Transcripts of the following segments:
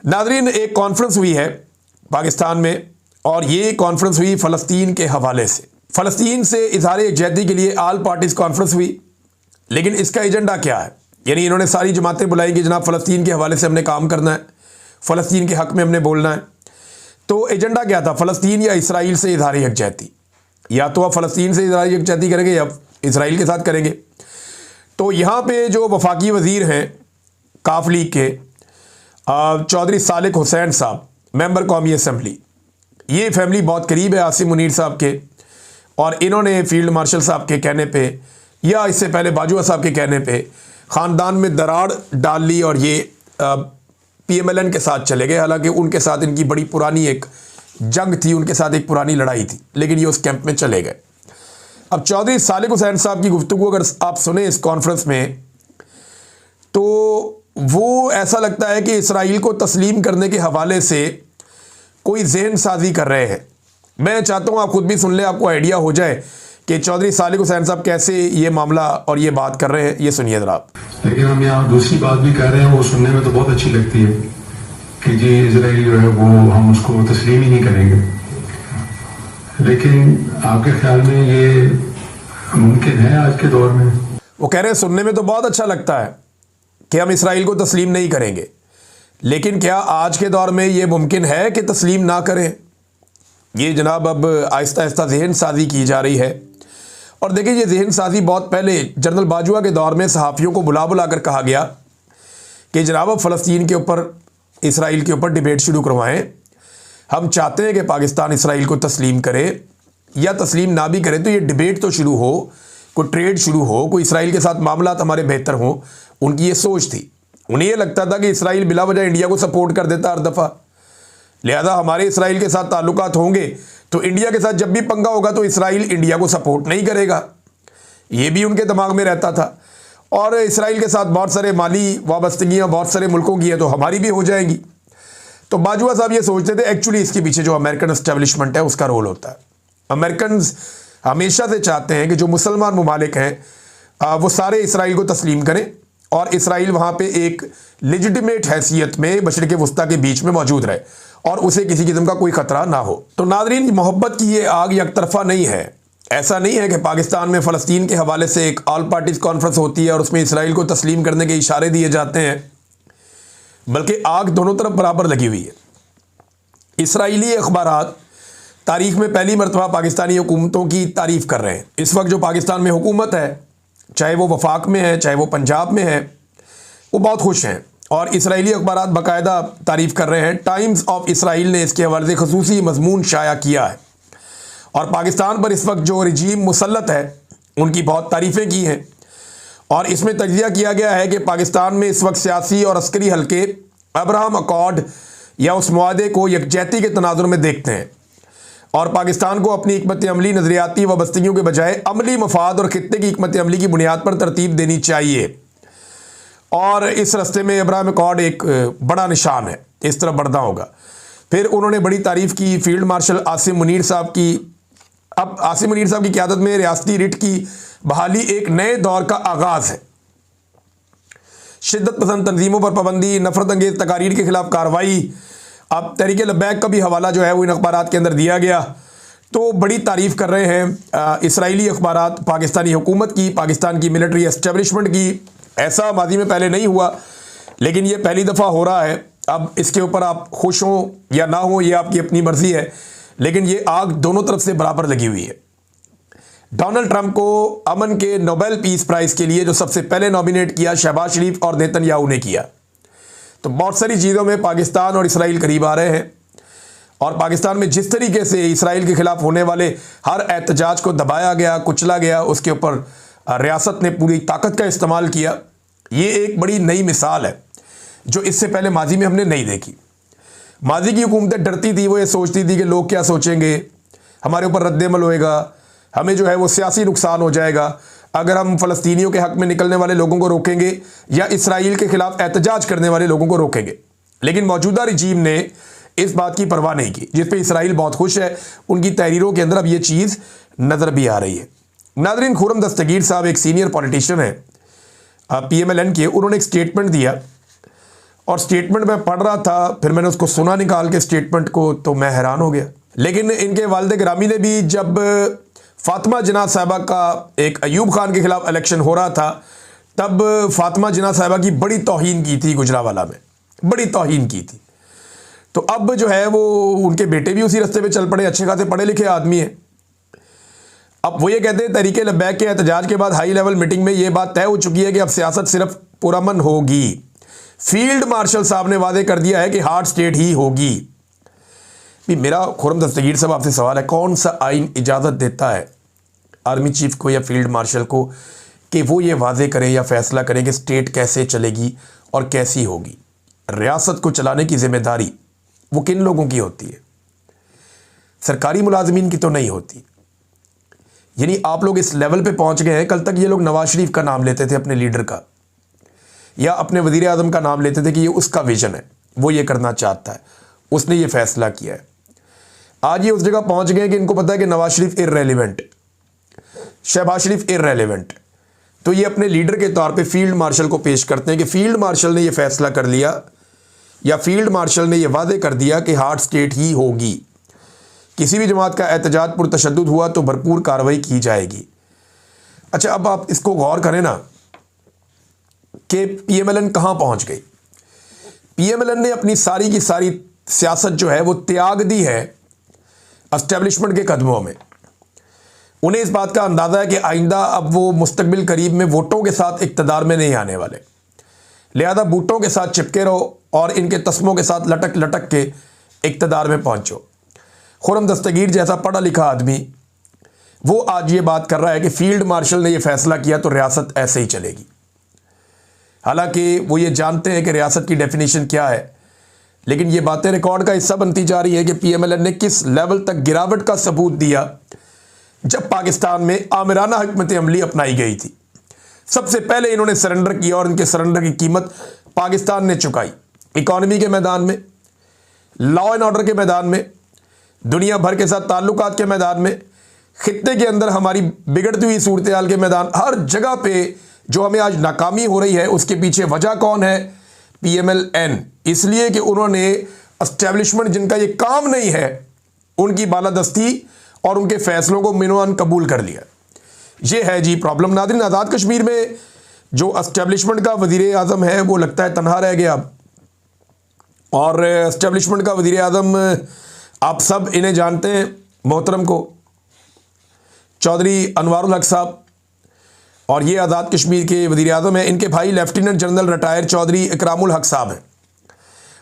Nadreen, एक conference हुई है पाकिस्तान में और ये कॉन्फ्रेंस हुई फ़लस्तीन के हवाले से। फ़लस्तीन से इजहार यकजहती के लिए आल पार्टीज़ कॉन्फ्रेंस हुई, लेकिन इसका एजेंडा क्या है? यानी इन्होंने सारी जमातें बुलाई कि जनाब फ़लस्तीन के हवाले से हमने काम करना है, फ़लस्तीन के हक़ में हमने बोलना है। तो एजेंडा क्या था? फ़लस्तीन या इसराइल से इजहार यकजहती, या तो आप फ़लस्तीन से इजहार यकजहती करेंगे या इसराइल के साथ करेंगे। तो यहाँ पे जो वफाकी वज़ीर हैं काफ लीग के चौधरी सालिक हुसैन साहब, मेंबर कौमी असम्बली, ये फैमिली बहुत करीब है आसिम मुनीर साहब के, और इन्होंने फील्ड मार्शल साहब के कहने पे या इससे पहले बाजुआ साहब के कहने पे ख़ानदान में दरार डाल ली और ये PMLN के साथ चले गए। हालांकि उनके साथ इनकी बड़ी पुरानी एक जंग थी, उनके साथ एक पुरानी लड़ाई थी, लेकिन ये उस कैंप में चले गए। अब चौधरी सालिक हुसैन साहब की गुफ्तगू अगर आप सुने इस कॉन्फ्रेंस में, तो वो ऐसा लगता है कि इसराइल को तस्लीम करने के हवाले से कोई जहन साजी कर रहे हैं। मैं चाहता हूँ आप खुद भी सुन लें, आपको आइडिया हो जाए कि चौधरी सालिक हुसैन साहब कैसे ये मामला और ये बात कर रहे हैं। ये सुनिए जरा आप। लेकिन हम यहाँ दूसरी बात भी कह रहे हैं, वो सुनने में तो बहुत अच्छी लगती है कि जी इजराइल जो है वो हम उसको तस्लीम ही नहीं करेंगे, लेकिन आपके ख्याल में ये मुमकिन है आज के दौर में? वो कह रहे हैं सुनने में तो बहुत अच्छा लगता है कि हम इसराइल को तस्लीम नहीं करेंगे, लेकिन क्या आज के दौर में ये मुमकिन है कि तस्लीम ना करें? ये जनाब अब आहिस्ता आहिस्ता जहन साजी की जा रही है। और देखिए, ये जहन साजी बहुत पहले जनरल बाजुआ के दौर में सहाफ़ियों को बुला बुला कर कहा गया कि जनाब अब फ़लस्तीन के ऊपर, इसराइल के ऊपर डिबेट शुरू करवाएं। हम चाहते हैं कि पाकिस्तान इसराइल को तस्लीम करे, या तस्लीम ना भी करे तो ये डिबेट तो शुरू हो, कोई ट्रेड शुरू हो, कोई इसराइल के साथ मामलात हमारे बेहतर हों। उनकी ये सोच थी। उन्हें ये लगता था कि इसराइल बिला वजह इंडिया को सपोर्ट कर देता हर दफ़ा, लिहाजा हमारे इसराइल के साथ ताल्लुकात होंगे तो इंडिया के साथ जब भी पंगा होगा तो इसराइल इंडिया को सपोर्ट नहीं करेगा। ये भी उनके दिमाग में रहता था। और इसराइल के साथ बहुत सारे माली वाबस्तगियाँ बहुत सारे मुल्कों की हैं, तो हमारी भी हो जाएंगी। तो बाजुआ साहब ये सोचते थे। एक्चुअली इसके पीछे जो अमेरिकन एस्टेब्लिशमेंट है उसका रोल होता है। अमेरिकन हमेशा से चाहते हैं कि जो मुसलमान ममालिक हैं वो सारे इसराइल को तस्लीम करें और इसराइल वहाँ पे एक लेजिटिमेट हैसियत में मशरिक़ वस्ता के बीच में मौजूद रहे और उसे किसी किस्म का कोई ख़तरा ना हो। तो नादरीन, मोहब्बत की ये आग एक तरफा नहीं है। ऐसा नहीं है कि पाकिस्तान में फ़लस्तीन के हवाले से एक ऑल पार्टीज़ कॉन्फ्रेंस होती है और उसमें इसराइल को तस्लीम करने के इशारे दिए जाते हैं, बल्कि आग दोनों तरफ बराबर लगी हुई है। इसराइली अखबारात तारीख़ में पहली मरतबा पाकिस्तानी हुकूमतों की तारीफ़ कर रहे हैं। इस वक्त जो पाकिस्तान में हुकूमत है, चाहे वो वफाक में है चाहे वो पंजाब में है, वो बहुत खुश हैं और इसराइली अखबारात बाकायदा तारीफ़ कर रहे हैं। टाइम्स ऑफ इसराइल ने इसके हवाले से खसूसी मजमून शाया किया है और पाकिस्तान पर इस वक्त जो रजीम मुसल्लत है उनकी बहुत तारीफ़ें की हैं। और इसमें तज्ज़िया किया गया है कि पाकिस्तान में इस वक्त सियासी और अस्करी हल्के अब्राहम अकॉर्ड या उस मुआहदे को यकजहती के तनाजुर में देखते हैं और पाकिस्तान को अपनी हिकमत अमली नज़रियाती वाबस्तगियों के बजाय अमली मफाद और खित्ते की हिकमत अमली की बुनियाद पर तरतीब देनी चाहिए। और इस रास्ते में अब्राहम अकॉर्ड एक बड़ा निशान है, इस तरफ बढ़ना होगा। फिर उन्होंने बड़ी तारीफ़ की फील्ड मार्शल आसिम मुनीर साहब की। अब आसिम मुनीर साहब की क़यादत में रियासती रिट की बहाली एक नए दौर का आगाज़ है। शिद्दत पसंद तंजीमों पर पाबंदी, नफरत अंगेज़ तकारीर के ख़िलाफ़ कार्रवाई। अब तहरीक लब्बैक का भी हवाला जो है वो इन अखबारात के अंदर दिया गया। तो बड़ी तारीफ़ कर रहे हैं इसराइली अखबारात पाकिस्तानी हुकूमत की, पाकिस्तान की मिलिट्री एस्टेब्लिशमेंट की। ऐसा माजी में पहले नहीं हुआ, लेकिन ये पहली दफ़ा हो रहा है। अब इसके ऊपर आप खुश हों या ना हों, ये आपकी अपनी मर्ज़ी है, लेकिन ये आग दोनों तरफ से बराबर लगी हुई है। डोनाल्ड ट्रंप को अमन के नोबेल पीस प्राइज़ के लिए जो सबसे पहले नॉमिनेट किया शहबाज शरीफ और नेतन्याहू ने किया। तो बहुत सारी चीज़ों में पाकिस्तान और इसराइल करीब आ रहे हैं और पाकिस्तान में जिस तरीके से इसराइल के ख़िलाफ़ होने वाले हर एहतजाज को दबाया गया, कुचला गया, उसके ऊपर रियासत ने पूरी ताकत का इस्तेमाल किया। ये एक बड़ी नई मिसाल है जो इससे पहले माजी में हमने नहीं देखी। माजी की हुकूमतें डरती थी, वो ये सोचती थी कि लोग क्या सोचेंगे, हमारे ऊपर रद्द-ए-अमल होएगा, हमें जो है वो सियासी नुकसान हो जाएगा अगर हम फ़लस्तीनियों के हक़ में निकलने वाले लोगों को रोकेंगे या इसराइल के ख़िलाफ़ एहतजाज करने वाले लोगों को रोकेंगे। लेकिन मौजूदा रजीम ने इस बात की परवाह नहीं की, जिस पे इसराइल बहुत खुश है। उनकी तहरीरों के अंदर अब ये चीज़ नज़र भी आ रही है। नादरीन, खुर्रम दस्तगीर साहब एक सीनियर पॉलिटिशियन है PMLN के। उन्होंने एक स्टेटमेंट दिया और स्टेटमेंट मैं पढ़ रहा था, फिर मैंने उसको सुना निकाल के स्टेटमेंट को, तो मैं हैरान हो गया। लेकिन इनके वालिद गिरामी ने भी जब फातिमा जिन्ना साहिबा का एक अयूब खान के खिलाफ इलेक्शन हो रहा था, तब फातिमा जिन्ना साहिबा की बड़ी तौहीन की थी, गुजरावाला में बड़ी तौहीन की थी। तो अब जो है वो उनके बेटे भी उसी रास्ते पे चल पड़े, अच्छे खासे पढ़े लिखे आदमी हैं। अब वो ये कहते हैं तहरीक लब्बैक के एहतजाज के बाद हाई लेवल मीटिंग में ये बात तय हो चुकी है कि अब सियासत सिर्फ पुरअमन होगी। फील्ड मार्शल साहब ने वादे कर दिया है कि हार्ड स्टेट ही होगी। भी मेरा खुर्रम दस्तगीर साहब आपसे सवाल है, कौन सा आइन इजाज़त देता है आर्मी चीफ को या फील्ड मार्शल को कि वो ये वादे करें या फैसला करें कि स्टेट कैसे चलेगी और कैसी होगी? रियासत को चलाने की जिम्मेदारी वो किन लोगों की होती है? सरकारी मुलाजमीन की तो नहीं होती। यानी आप लोग इस लेवल पे पहुंच गए हैं, कल तक ये लोग नवाज शरीफ का नाम लेते थे अपने लीडर का, या अपने वजीर आज़म का नाम लेते थे कि ये उसका विजन है, वो ये करना चाहता है, उसने ये फैसला किया है। आज ये उस जगह पहुंच गए कि इनको पता है कि नवाज शरीफ इर्रेलेवेंट, शहबाज शरीफ इर्रेलेवेंट, तो ये अपने लीडर के तौर पे फील्ड मार्शल को पेश करते हैं कि फील्ड मार्शल ने ये फैसला कर लिया या फील्ड मार्शल ने ये वादे कर दिया कि हार्ड स्टेट ही होगी। किसी भी जमात का एहतजाज पुरतशद्दुद हुआ तो भरपूर कार्रवाई की जाएगी। अच्छा, अब आप इसको गौर करें ना कि पीएमएलएन कहाँ पहुँच गई। पीएमएलएन ने अपनी सारी की सारी सियासत जो है वो त्याग दी है एस्टेब्लिशमेंट के कदमों में। उन्हें इस बात का अंदाज़ा है कि आइंदा अब वो मुस्तकबिल करीब में वोटों के साथ इक़्तिदार में नहीं आने वाले, लिहाजा बूटों के साथ चिपके रहो और इनके तस्मों के साथ लटक लटक के इक़्तिदार में पहुँचो। खुर्रम दस्तगीर जैसा पढ़ा लिखा आदमी वो आज ये बात कर रहा है कि फील्ड मार्शल ने ये फैसला किया तो रियासत ऐसे ही चलेगी। हालांकि वो ये जानते हैं कि रियासत की डेफिनेशन क्या है, लेकिन ये बातें रिकॉर्ड का हिस्सा बनती जा रही है कि पीएमएलएन ने किस लेवल तक गिरावट का सबूत दिया जब पाकिस्तान में आमिराना हिकमत अमली अपनाई गई थी। सबसे पहले इन्होंने सरेंडर किया और इनके सरेंडर की कीमत पाकिस्तान ने चुकाई। इकॉनमी के मैदान में, लॉ एंड ऑर्डर के मैदान में, दुनिया भर के साथ ताल्लुकात के मैदान में, खित्ते के अंदर हमारी बिगड़ती हुई सूरत हाल के मैदान, हर जगह पे जो हमें आज नाकामी हो रही है उसके पीछे वजह कौन है? पीएमएलएन। इसलिए कि उन्होंने एस्टेब्लिशमेंट जिनका ये काम नहीं है उनकी बालादस्ती और उनके फैसलों को मिनोअन कबूल कर लिया। ये है जी प्रॉब्लम। नाज़रीन, आज़ाद कश्मीर में जो एस्टेब्लिशमेंट का वज़ीर आज़म है वो लगता है तनहा रह गया, और एस्टेब्लिशमेंट का वज़ीर आज़म आप सब इन्हें जानते हैं, मोहतरम को, चौधरी अनवारुल हक साहब, और ये आज़ाद कश्मीर के वज़ीर आज़म हैं। इनके भाई lieutenant general retire Chaudhary Ikramul हक साहब हैं,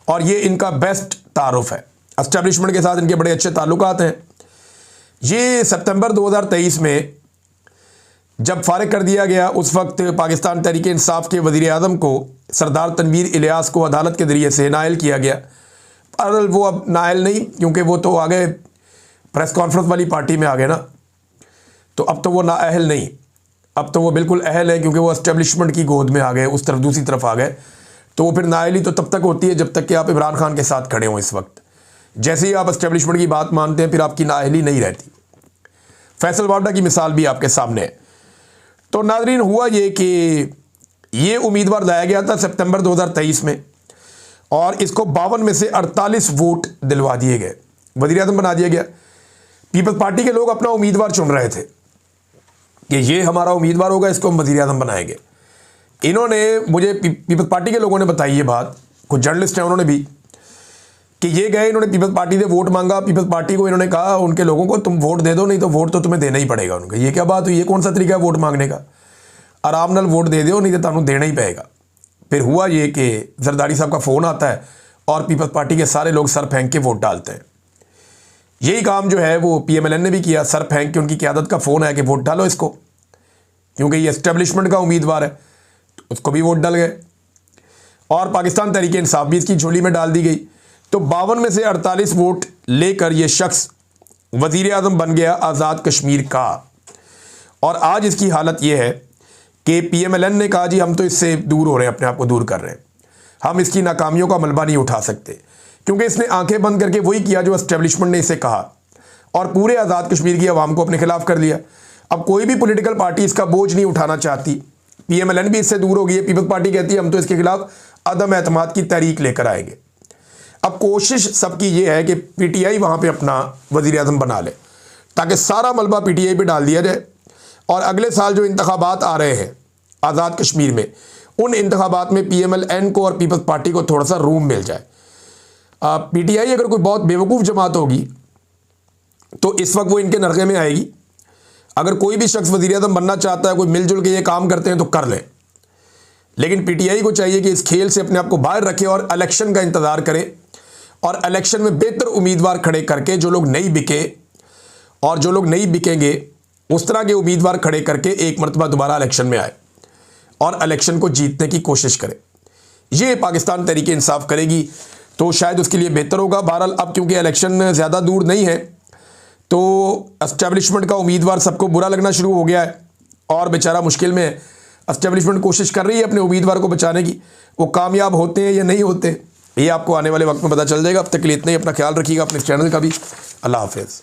और ये इनका बेस्ट तारुफ है। एस्टेब्लिशमेंट के साथ इनके बड़े अच्छे ताल्लुकात हैं। ये सितंबर 2023 में जब फारिग कर दिया गया, उस वक्त पाकिस्तान तहरीक इंसाफ के वज़ीर आज़म को सरदार तनवीर इलियास को अदालत के ज़रिए से नाअहल किया गया। पर वो अब नाअहल नहीं, क्योंकि वो तो आ गए प्रेस कॉन्फ्रेंस वाली पार्टी में आ गए ना, तो अब तो वो नाअहल नहीं, अब तो वो बिल्कुल अहल है, क्योंकि वो एस्टेब्लिशमेंट की गोद में आ गए, उस तरफ दूसरी तरफ आ गए। तो वो फिर नाअहली तो तब तक होती है जब तक कि आप इमरान खान के साथ खड़े हों। इस वक्त जैसे ही आप एस्टेब्लिशमेंट की बात मानते हैं फिर आपकी नाअहली नहीं रहती। फैसल वाडा की मिसाल भी आपके सामने है। तो नाज़रीन, हुआ ये कि ये उम्मीदवार लाया गया था सितंबर 2023 में, और इसको 52 में से 48 वोट दिलवा दिए गए, वज़ीर आज़म बना दिया गया। पीपल्स पार्टी के लोग अपना उम्मीदवार चुन रहे थे कि ये हमारा उम्मीदवार होगा, इसको हम वज़ीर आज़म बनाएंगे। इन्होंने मुझे, पीपल्स पार्टी के लोगों ने बताई ये बात, कुछ जर्नलिस्ट हैं उन्होंने भी, कि ये गए, इन्होंने पीपल्स पार्टी से वोट मांगा। पीपल्स पार्टी को इन्होंने कहा उनके लोगों को, तुम वोट दे दो, नहीं तो वोट तो तुम्हें देना ही पड़ेगा। उनका ये क्या बात हुई? ये कौन सा तरीका है वोट मांगने का? आराम नाल वोट दे दो, नहीं तो तुम्हें देना ही पड़ेगा। फिर हुआ ये कि जरदारी साहब का फ़ोन आता है और पीपल्स पार्टी के सारे लोग सर फेंक के वोट डालते हैं। यही काम जो है वो पीएमएलएन ने भी किया, सर फेंक के उनकी क़यादत का फ़ोन है कि वोट डालो इसको, क्योंकि ये एस्टेब्लिशमेंट का उम्मीदवार है, तो उसको भी वोट डाल गए, और पाकिस्तान तहरीक इंसाफ भी इसकी झोली में डाल दी गई। तो 52 में से 48 वोट लेकर ये शख्स वज़ीर आज़म बन गया आज़ाद कश्मीर का। और आज इसकी हालत ये है कि पीएमएलएन ने कहा जी हम तो इससे दूर हो रहे हैं, अपने आप को दूर कर रहे हैं, हम इसकी नाकामियों का मलबा नहीं उठा सकते, क्योंकि इसने आंखें बंद करके वही किया जो एस्टेब्लिशमेंट ने इसे कहा, और पूरे आज़ाद कश्मीर की आवाम को अपने खिलाफ कर लिया। अब कोई भी पॉलिटिकल पार्टी इसका बोझ नहीं उठाना चाहती। पीएमएलएन भी इससे दूर हो गई है। पीपल्स पार्टी कहती है हम तो इसके खिलाफ अदम एतमाद की तहरीक लेकर आएंगे। अब कोशिश सबकी ये है कि पीटीआई वहाँ पे अपना वज़ीर आज़म बना ले, ताकि सारा मलबा पीटीआई पे डाल दिया जाए और अगले साल जो इंतखाबात आ रहे हैं आज़ाद कश्मीर में, उन इंतखाबात में PMLN को और पीपल्स पार्टी को थोड़ा सा रूम मिल जाए। पीटीआई अगर कोई बहुत बेवकूफ़ जमात होगी तो इस वक्त वो इनके नरक़े में आएगी। अगर कोई भी शख्स वज़ीर आज़म बनना चाहता है, कोई मिलजुल के ये काम करते हैं तो कर लें, लेकिन पीटीआई को चाहिए कि इस खेल से अपने आप को बाहर रखे और इलेक्शन का इंतज़ार करे और इलेक्शन में बेहतर उम्मीदवार खड़े करके, जो लोग नहीं बिके और जो लोग नहीं बिकेंगे उस तरह के उम्मीदवार खड़े करके एक मरतबा दोबारा इलेक्शन में आए और इलेक्शन को जीतने की कोशिश करे। ये पाकिस्तान तहरीक इंसाफ करेगी तो शायद उसके लिए बेहतर होगा। बहरहाल अब क्योंकि इलेक्शन ज़्यादा दूर नहीं है तो एस्टेब्लिशमेंट का उम्मीदवार सबको बुरा लगना शुरू हो गया है और बेचारा मुश्किल में है। एस्टेब्लिशमेंट कोशिश कर रही है अपने उम्मीदवार को बचाने की, वो कामयाब होते हैं या नहीं होते ये आपको आने वाले वक्त में पता चल जाएगा। अब तक के लिए इतना ही, अपना ख्याल रखिएगा, अपने चैनल का भी। अल्लाह हाफिज़।